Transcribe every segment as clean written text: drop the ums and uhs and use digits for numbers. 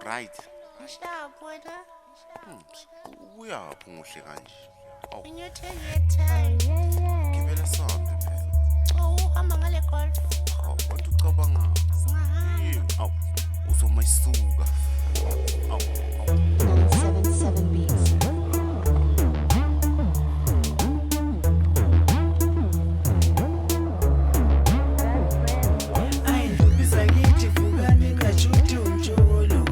right. Ngishap wena. Uyaphi umuhle kanje? Awu, Ngiyothenge time. gibela sambe phela. Oh, uhamba ngale golf. Awu, kodwa ucabanga. Singahamba. Awu, uzomayisuka. Awu, 977 beats. Ayindlulisa kithi vukani ngajuthi umjolo.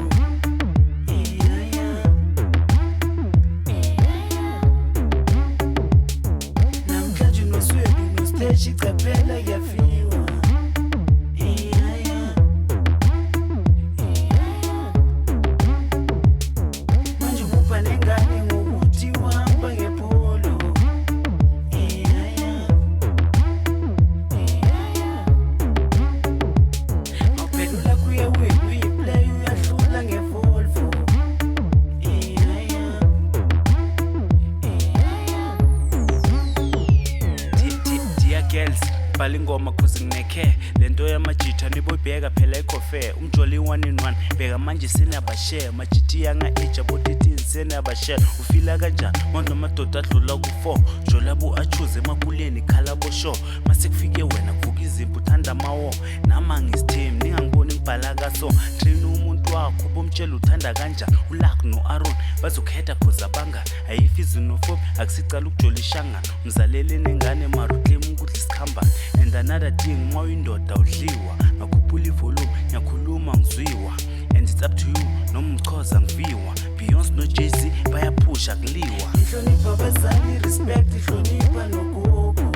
Namhlanje unoswelu nosteshi chaphela kuyafiwa. Manje ubupha nengane ngokuthi uhamba ngepolo. Awuphendula kuye wena uyiplay uyahlula ngevolvo. Dear girls, bhala ingoma cause nginekhe lento yamajitha niboyibheka phela ikhofe umjoli 1 in 1 bheka manje sinabashare majiti yanga age abo-13 senabashare ufila kanjani manje amadoda adlula ku-4 jolabu achuze emakuleni khalabo show mase kufike wena kuvuka izimpi uthanda amawo nama ngisithembi ningangiboni ngibhala kaso train umuntu wakho bomtshela uthanda kanjani ulak no-aron bazokhetha cause abanga ayifi izinofobi akusicala ukujola ishangana umzalele nengane maruklem ukudla isikhambane and another thing uma uyindoda udliwa ngakhuphula ivolume ngiyakhuluma ngizwiwa and it's up to you noma umchoza ngiviwa Beyonce no Jay-Z bayaphusha kuliwa Ihlonipha abazali, respect, ihlonipha nogogo.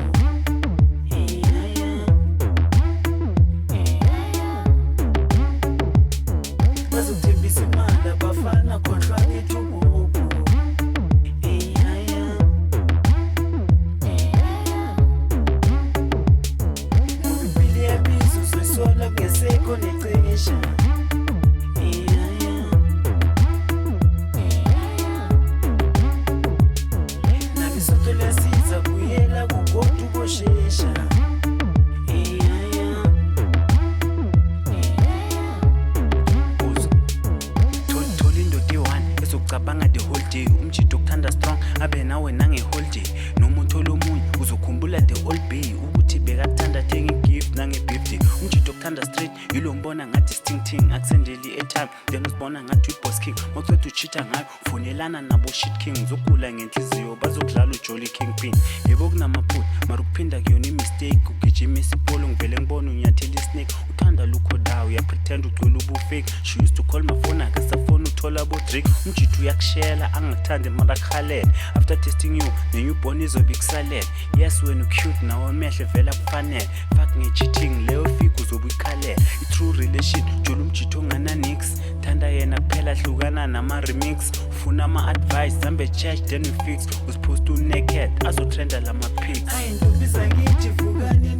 Bazokuthembisa imali abafana khohlwa ngethubuku. Ngoba impilo iyabiza uzoyisola kungesekho necesha. Nalisonto liyasiza kuyela kugodu koshesha. thola indoda i-1 ezokucabanga the whole day umjito okuthanda strong abe nawe nange-whole day noma uthole omunye uzokhumbula the old bay ukuthi bekakuthanda thenga i-gift nange-birthday umjito okuthanda straight yilo mbona ngathi stingting akusendeli i-airtime then uzibona ngathi uyi-boss king makuceda uchitha ngayo ufonelana nabo-shit king zokugula ngenhliziyo bazokudlala ujolly kingpin yebo kunamaphutha mara ukuphinda kuyona i-mistake ugijima isipolo ngivele ngibona unyathela isnake uthanda lukho dawo uyapretend ugcwele ubufake she used to call my phone akasafoni uthola abo-drink umjito uyakushela angakuthandi mara khalele after testing you ne-newborn izobe ikusalele yes wena ucute nawo amehlo vela kufanele fak nge-cheating leyo fika uzobe uyikhalela i-true relation jola umjito ongananix thanda yena kuphela hlukana nama-remix ufuna ama-advice zambe church then we fix usiphost u-naked azotrenda lama-pics Ayindlulisa kithi vukani